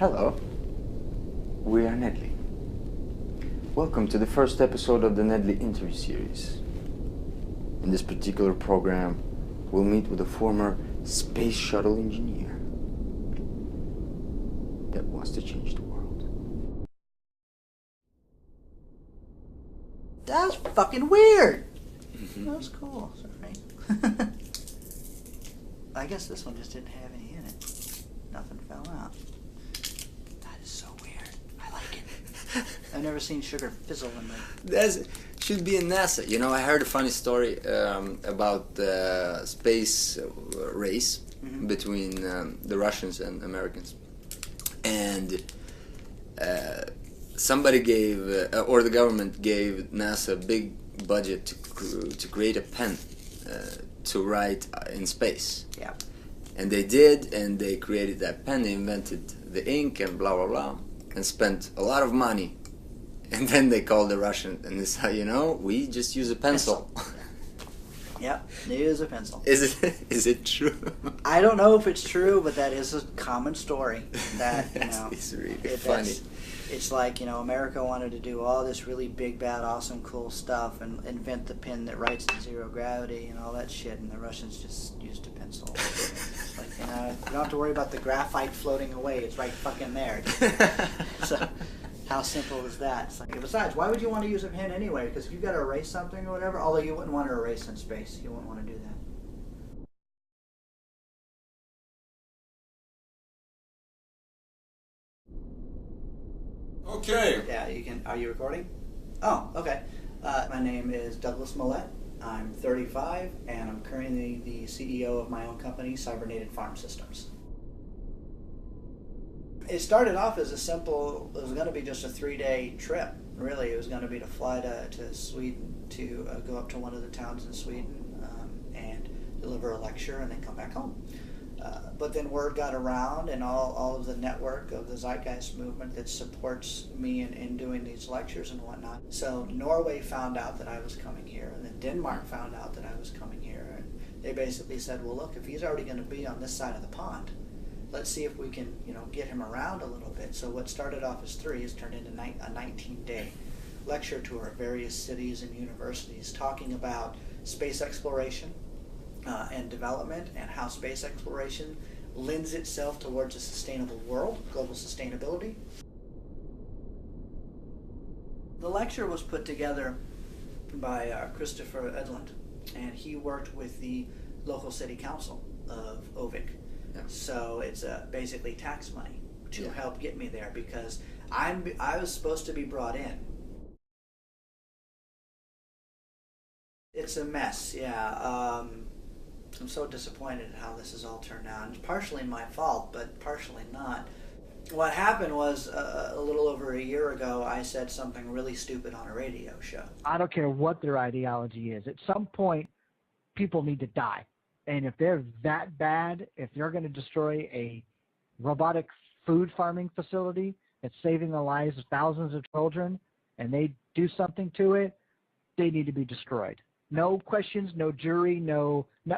Hello, we are Nedlih. Welcome to the first episode of the Nedlih interview series. In this particular program, we'll meet with a former space shuttle engineer that wants to change the world. That's fucking weird. That was cool. Sorry. I guess this one just didn't have any in it. Nothing fell out. That is so weird. I like it. I've never seen sugar fizzle in my... That should be in NASA. You know, I heard a funny story about the space race between the Russians and Americans. And somebody gave, or the government gave NASA a big budget to create a pen to write in space. Yeah. And they did, and they created that pen. They invented the ink and blah, blah, blah, and spent a lot of money. And then they called the Russian, and they said, you know, we just use a pencil. Yep, they use a pencil. Is it true? I don't know if it's true, but that is a common story. That, you know, it's really funny. It's like, you know, America wanted to do all this really big, bad, awesome, cool stuff and invent the pen that writes in zero gravity and all that shit, and the Russians just used a pencil. It's like, you know, you don't have to worry about the graphite floating away. It's right fucking there. So, how simple is that? It's like, besides, why would you want to use a pen anyway? Because if you've got to erase something or whatever, although you wouldn't want to erase in space. You wouldn't want to do that. Okay. Yeah, you can. Are you recording? Oh, okay. My name is Douglas Mallette. I'm 35, and I'm currently the CEO of my own company, Cybernated Farm Systems. It started off as a simple, it was going to be just a 3-day trip, really. It was going to be to fly to Sweden, to go up to one of the towns in Sweden and deliver a lecture and then come back home. But then word got around, and all of the network of the Zeitgeist movement that supports me in doing these lectures and whatnot. So Norway found out that I was coming here, and then Denmark found out that I was coming here. And they basically said, well, look, if he's already going to be on this side of the pond, let's see if we can, you know, get him around a little bit. So what started off as 3 has turned into a 19-day lecture tour of various cities and universities talking about space exploration and development, and how space exploration lends itself towards a sustainable world, global sustainability. The lecture was put together by Christopher Edlund, and he worked with the local city council of Ovik. Yeah. So it's basically tax money to help get me there, because I was supposed to be brought in. It's a mess, yeah. I'm so disappointed at how this has all turned out. It's partially my fault, but partially not. What happened was a little over a year ago, I said something really stupid on a radio show. I don't care what their ideology is. At some point, people need to die. And if they're that bad, if they're going to destroy a robotic food farming facility that's saving the lives of thousands of children, and they do something to it, they need to be destroyed. No questions, no jury,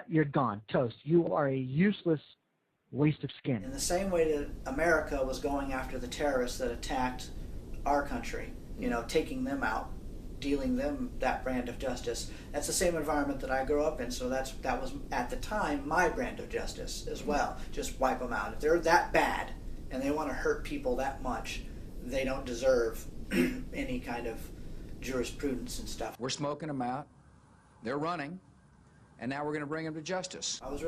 you're gone, toast. You are a useless waste of skin. In the same way that America was going after the terrorists that attacked our country, you know, taking them out, dealing them that brand of justice. That's the same environment that I grew up in, so that was, at the time, my brand of justice as well. Just wipe them out. If they're that bad and they want to hurt people that much, they don't deserve any kind of jurisprudence and stuff. We're smoking them out. They're running. And now we're going to bring them to justice. I was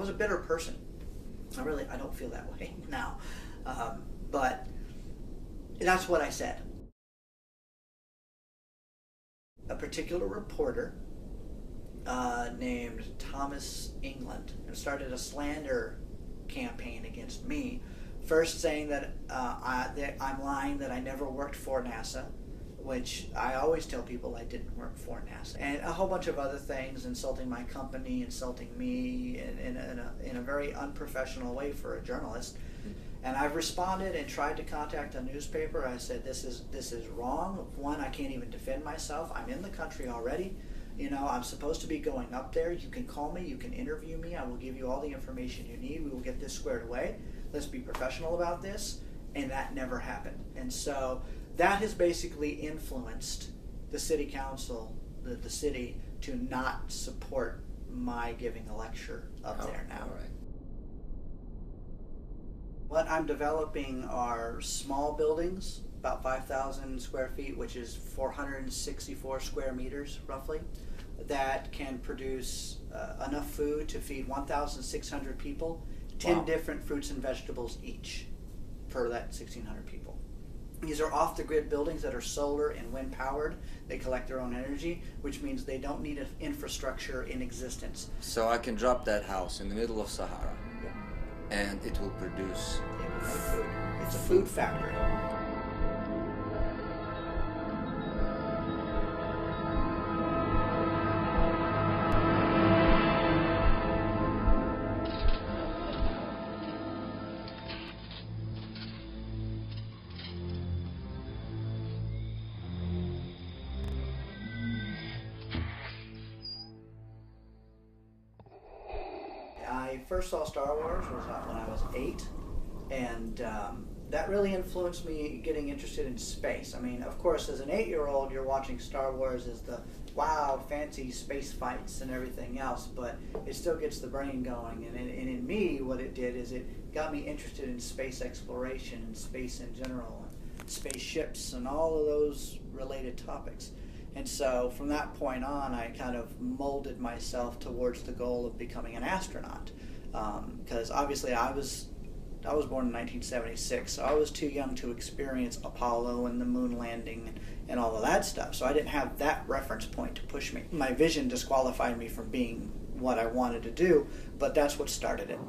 a bitter person. I don't feel that way now. But that's what I said. A particular reporter named Thomas England started a slander campaign against me, first saying that I'm lying, that I never worked for NASA, which I always tell people I didn't work for NASA, and a whole bunch of other things, insulting my company, insulting me in a very unprofessional way for a journalist. And I've responded and tried to contact a newspaper. I said, this is wrong. One, I can't even defend myself. I'm in the country already. You know, I'm supposed to be going up there. You can call me. You can interview me. I will give you all the information you need. We will get this squared away. Let's be professional about this. and that never happened. And so that has basically influenced the city council, the city, to not support my giving a lecture up there now. All right. What I'm developing are small buildings, about 5,000 square feet, which is 464 square meters roughly, that can produce enough food to feed 1,600 people, 10 Wow. different fruits and vegetables each per that 1,600 people. These are off-the-grid buildings that are solar and wind powered. They collect their own energy, which means they don't need an infrastructure in existence. So I can drop that house in the middle of Sahara, Yeah. and it will produce. It will make food. It's a food factory. I first saw Star Wars when I was 8, and that really influenced me getting interested in space. I mean, of course, as an 8-year-old, you're watching Star Wars as the wow, fancy space fights and everything else, but it still gets the brain going. And in me, what it did is it got me interested in space exploration and space in general, and spaceships and all of those related topics. And so from that point on, I kind of molded myself towards the goal of becoming an astronaut. Because obviously I was born in 1976, so I was too young to experience Apollo and the moon landing and all of that stuff. So I didn't have that reference point to push me. My vision disqualified me from being what I wanted to do, but that's what started it.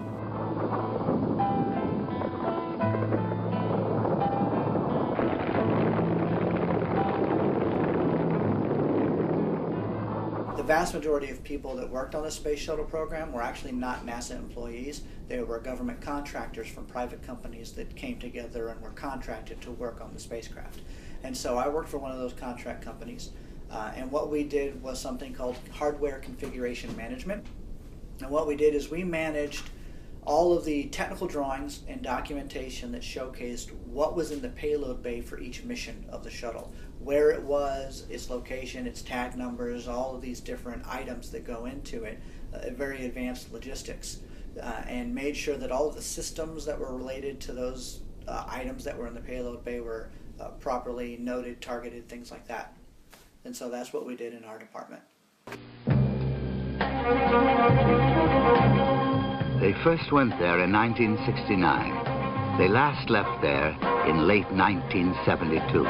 The vast majority of people that worked on the space shuttle program were actually not NASA employees. They were government contractors from private companies that came together and were contracted to work on the spacecraft. And so I worked for one of those contract companies, and what we did was something called hardware configuration management. And what we did is we managed all of the technical drawings and documentation that showcased what was in the payload bay for each mission of the shuttle, where it was, its location, its tag numbers, all of these different items that go into it, very advanced logistics, and made sure that all of the systems that were related to those items that were in the payload bay were properly noted, targeted, things like that. And so that's what we did in our department. They first went there in 1969. They last left there in late 1972.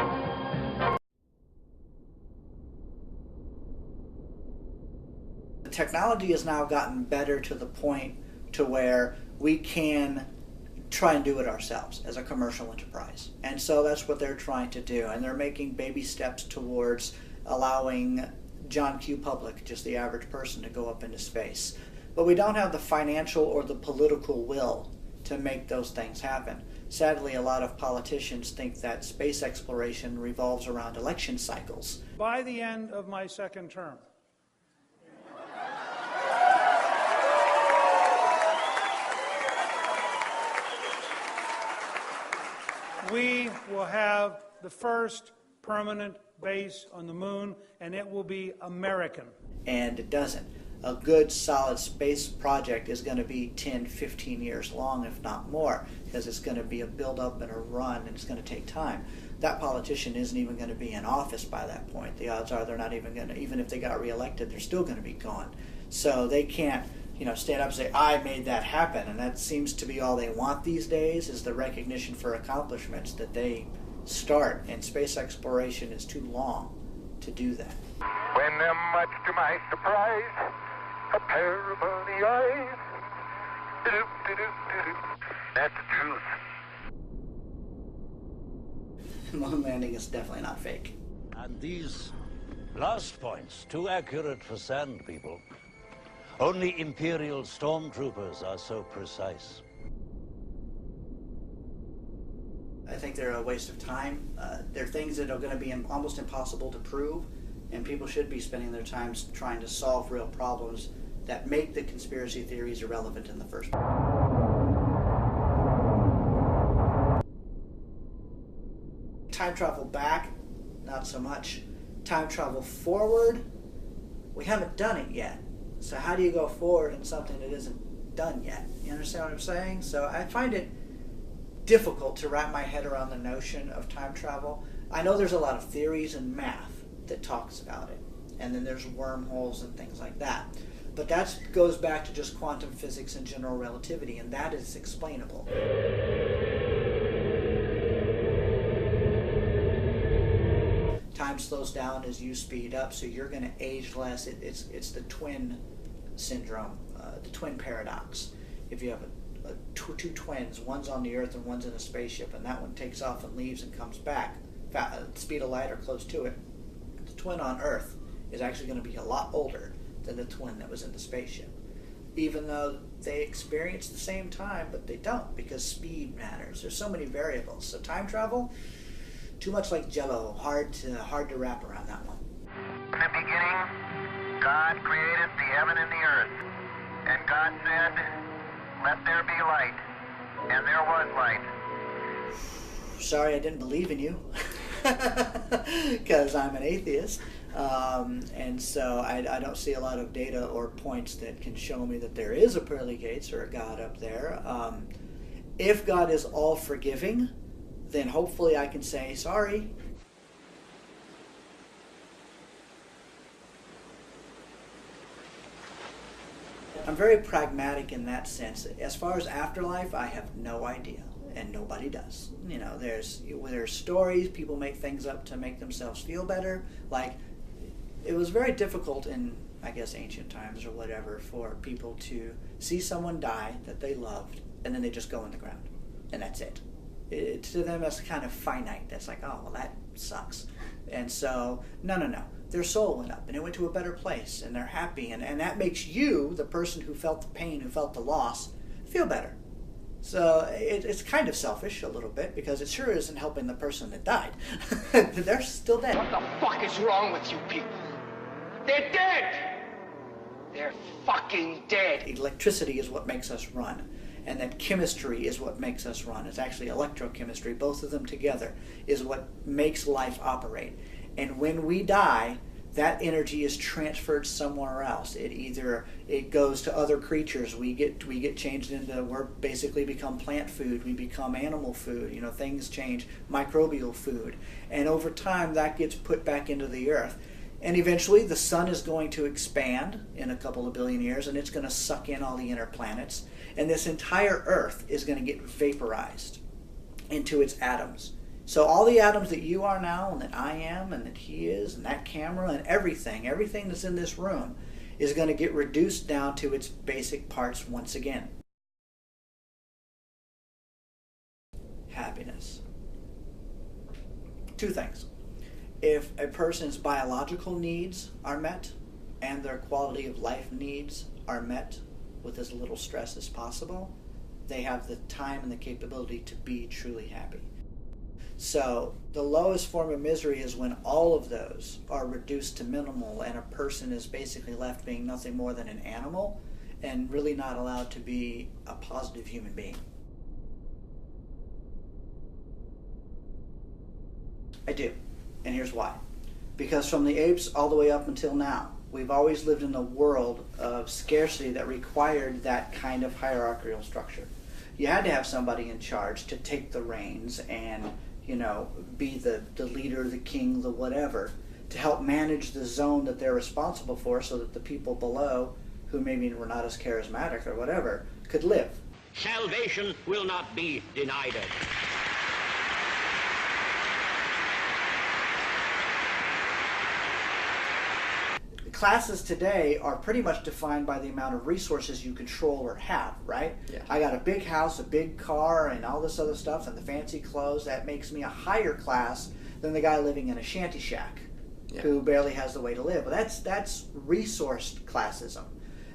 The technology has now gotten better to the point to where we can try and do it ourselves as a commercial enterprise. And so that's what they're trying to do. And they're making baby steps towards allowing John Q. Public, just the average person, to go up into space. But we don't have the financial or the political will to make those things happen. Sadly, a lot of politicians think that space exploration revolves around election cycles. By the end of my second term, we will have the first permanent base on the moon, and it will be American. And it doesn't. A good, solid space project is going to be 10, 15 years long, if not more, because it's going to be a build-up and a run, and it's going to take time. That politician isn't even going to be in office by that point. The odds are they're not even going to, even if they got reelected, they're still going to be gone. So they can't, stand up and say, I made that happen. And that seems to be all they want these days, is the recognition for accomplishments that they start. And space exploration is too long to do that. When, much to my surprise, a pair of bunny eyes. That's the truth. Moon landing is definitely not fake. And these last points, too accurate for sand people. Only Imperial stormtroopers are so precise. I think they're a waste of time. They're things that are going to be almost impossible to prove, and people should be spending their time trying to solve real problems that make the conspiracy theories irrelevant in the first place. Time travel back, not so much. Time travel forward, we haven't done it yet. So how do you go forward in something that isn't done yet? You understand what I'm saying? So I find it difficult to wrap my head around the notion of time travel. I know there's a lot of theories and math that talks about it, and then there's wormholes and things like that. But that goes back to just quantum physics and general relativity, and that is explainable. Time slows down as you speed up, so you're going to age less. It's the twin syndrome, the twin paradox. If you have two twins, one's on the Earth and one's in a spaceship, and that one takes off and leaves and comes back, speed of light or close to it, the twin on Earth is actually going to be a lot older than the twin that was in the spaceship. Even though they experience the same time, but they don't, because speed matters. There's so many variables. So time travel, too much like Jell-O, hard to wrap around that one. In the beginning, God created the heaven and the earth. And God said, let there be light. And there was light. Sorry I didn't believe in you, because I'm an atheist. And so I don't see a lot of data or points that can show me that there is a pearly gates or a God up there. If God is all forgiving, then hopefully I can say, sorry. I'm very pragmatic in that sense. As far as afterlife, I have no idea, and nobody does. You know, there's stories, people make things up to make themselves feel better. Like, it was very difficult in, I guess, ancient times or whatever, for people to see someone die that they loved, and then they just go in the ground, and that's it. To them, that's kind of finite. That's like, oh, well, that sucks. And so, no. Their soul went up, and it went to a better place, and they're happy, and that makes you, the person who felt the pain, who felt the loss, feel better. So it's kind of selfish a little bit, because it sure isn't helping the person that died. They're still dead. What the fuck is wrong with you people? They're dead! They're fucking dead! Electricity is what makes us run. And then chemistry is what makes us run. It's actually electrochemistry. Both of them together is what makes life operate. And when we die, that energy is transferred somewhere else. It goes to other creatures. We get changed into, we're basically become plant food. We become animal food. You know, things change, microbial food. And over time, that gets put back into the earth. And eventually, the sun is going to expand in a couple of billion years, and it's going to suck in all the inner planets. And this entire Earth is going to get vaporized into its atoms. So all the atoms that you are now, and that I am, and that he is, and that camera, and everything that's in this room is going to get reduced down to its basic parts once again. Happiness. Two things. If a person's biological needs are met and their quality of life needs are met with as little stress as possible, they have the time and the capability to be truly happy. So the lowest form of misery is when all of those are reduced to minimal and a person is basically left being nothing more than an animal and really not allowed to be a positive human being. I do. And here's why. Because from the apes all the way up until now, we've always lived in a world of scarcity that required that kind of hierarchical structure. You had to have somebody in charge to take the reins and, you know, be the leader, the king, the whatever, to help manage the zone that they're responsible for so that the people below, who maybe were not as charismatic or whatever, could live. Salvation will not be denied us. Classes today are pretty much defined by the amount of resources you control or have, right? Yeah. I got a big house, a big car, and all this other stuff, and the fancy clothes. That makes me a higher class than the guy living in a shanty shack, who barely has the way to live. But that's resourced classism.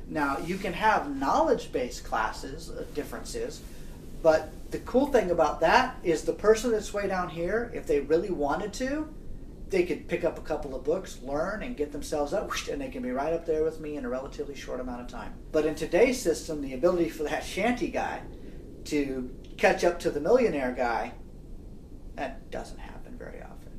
Now, you can have knowledge-based classes, differences, but the cool thing about that is the person that's way down here, if they really wanted to, they could pick up a couple of books, learn, and get themselves up, and they can be right up there with me in a relatively short amount of time. But in today's system, the ability for that shanty guy to catch up to the millionaire guy, that doesn't happen very often.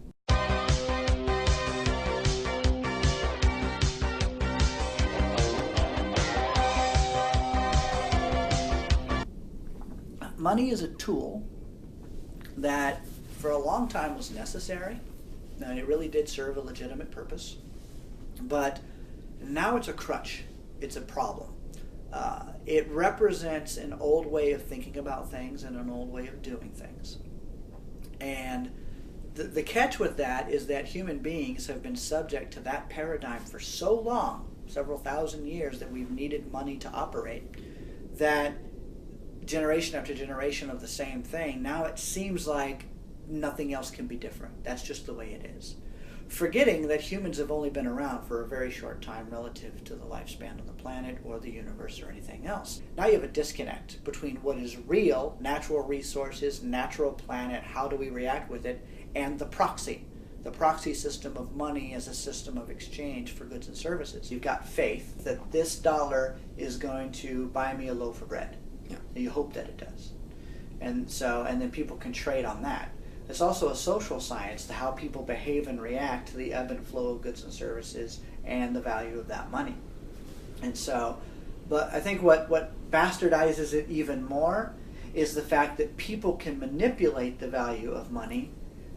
Money is a tool that for a long time was necessary, and it really did serve a legitimate purpose, but now it's a crutch. It's a problem. It represents an old way of thinking about things and an old way of doing things. And the catch with that is that human beings have been subject to that paradigm for so long, several thousand years, that we've needed money to operate, that generation after generation of the same thing, now it seems like nothing else can be different. That's just the way it is. Forgetting that humans have only been around for a very short time relative to the lifespan of the planet or the universe or anything else. Now you have a disconnect between what is real, natural resources, natural planet, how do we react with it, and the proxy. The proxy system of money is a system of exchange for goods and services. You've got faith that this dollar is going to buy me a loaf of bread. Yeah. You hope that it does. And then people can trade on that. It's also a social science to how people behave and react to the ebb and flow of goods and services and the value of that money. And so, but I think what bastardizes it even more is the fact that people can manipulate the value of money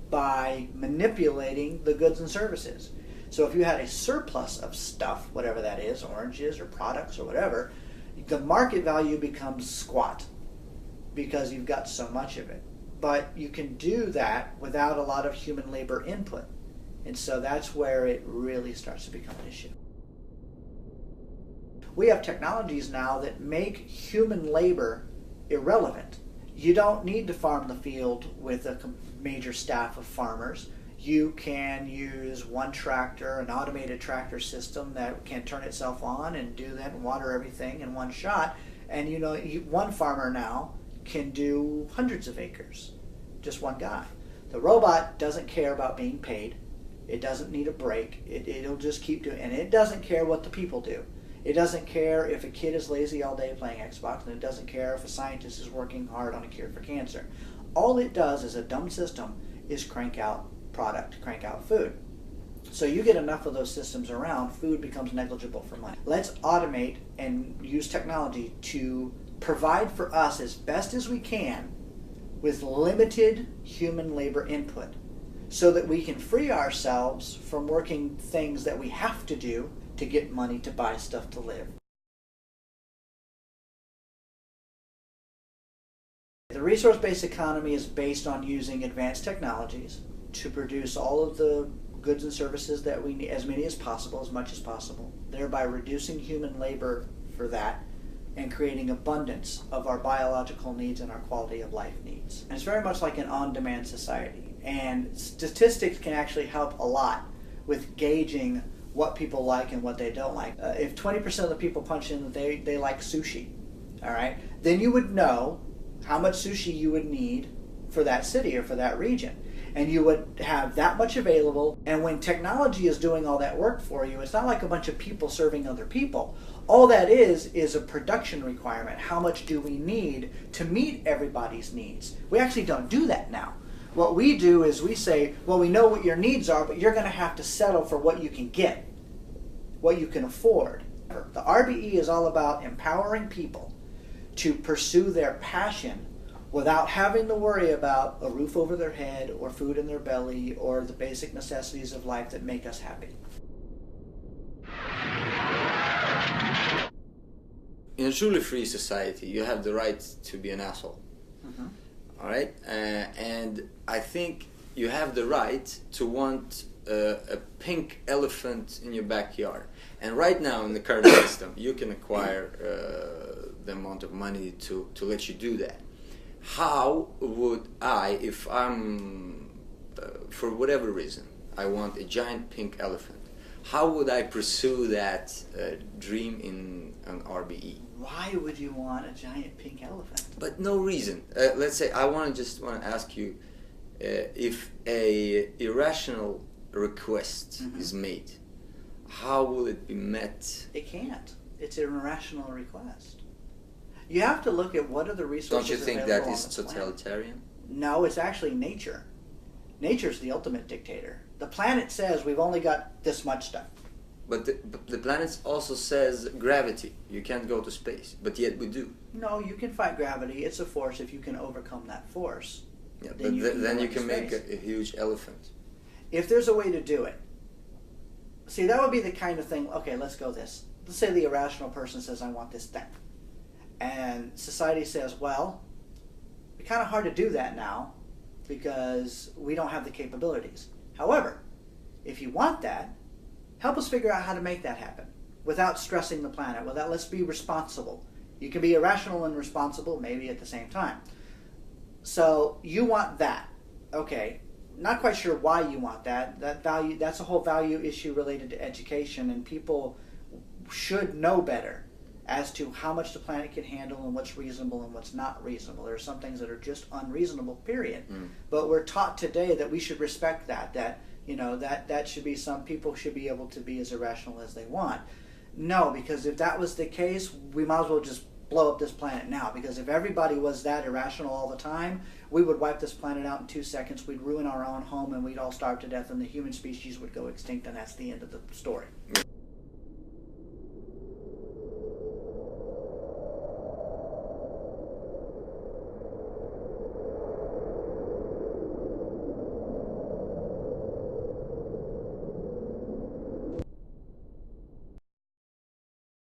by manipulating the goods and services. So if you had a surplus of stuff, whatever that is, oranges or products or whatever, the market value becomes squat because you've got so much of it. But you can do that without a lot of human labor input. And so that's where it really starts to become an issue. We have technologies now that make human labor irrelevant. You don't need to farm the field with a major staff of farmers. You can use one tractor, an automated tractor system that can turn itself on and do that and water everything in one shot. And one farmer now can do hundreds of acres, just one guy. The robot doesn't care about being paid. It doesn't need a break. It'll just keep doing, and it doesn't care what the people do. It doesn't care if a kid is lazy all day playing Xbox, and it doesn't care if a scientist is working hard on a cure for cancer. All it does as a dumb system is crank out product, crank out food. So you get enough of those systems around, food becomes negligible for money. Let's automate and use technology to provide for us as best as we can with limited human labor input so that we can free ourselves from working things that we have to do to get money to buy stuff to live. The resource-based economy is based on using advanced technologies to produce all of the goods and services that we need, as many as possible, as much as possible, thereby reducing human labor for that and creating abundance of our biological needs and our quality of life needs. And it's very much like an on-demand society. And statistics can actually help a lot with gauging what people like and what they don't like. If 20% of the people punch in that they like sushi, all right, then you would know how much sushi you would need for that city or for that region. And you would have that much available. And when technology is doing all that work for you, it's not like a bunch of people serving other people. All that is a production requirement. How much do we need to meet everybody's needs? We actually don't do that now. What we do is we say, well, we know what your needs are, but you're going to have to settle for what you can get, what you can afford. The RBE is all about empowering people to pursue their passion without having to worry about a roof over their head or food in their belly or the basic necessities of life that make us happy. In a truly free society, you have the right to be an asshole. Mm-hmm. All right? And I think you have the right to want a pink elephant in your backyard. And right now in the current system, you can acquire the amount of money to let you do that. How would I, if I'm, for whatever reason, I want a giant pink elephant, how would I pursue that dream in an RBE? Why would you want a giant pink elephant? But no reason. Let's say I just want to ask you if a irrational request is made, how will it be met? It can't. It's an irrational request. You have to look at what are the resources. Don't you think that is totalitarian? No, it's actually nature. Nature's the ultimate dictator. The planet says we've only got this much stuff. But the planet also says gravity. You can't go to space, but yet we do. No, you can fight gravity. It's a force if you can overcome that force. Yeah, then you can make space. a huge elephant. If there's a way to do it, see, that would be the kind of thing, okay, let's go this. Let's say the irrational person says, I want this thing. And society says, well, it's kind of hard to do that now because we don't have the capabilities. However, if you want that, help us figure out how to make that happen without stressing the planet, without, let's be responsible. You can be irrational and responsible maybe at the same time. So you want that. Okay, not quite sure why you want that. That value, that's a whole value issue related to education, and people should know better as to how much the planet can handle and what's reasonable and what's not reasonable. There are some things that are just unreasonable, period. But we're taught today that we should respect that you know, that should be, some people should be able to be as irrational as they want. No, because if that was the case, we might as well just blow up this planet now, because if everybody was that irrational all the time, we would wipe this planet out in 2 seconds, we'd ruin our own home, and we'd all starve to death, and the human species would go extinct, and that's the end of the story.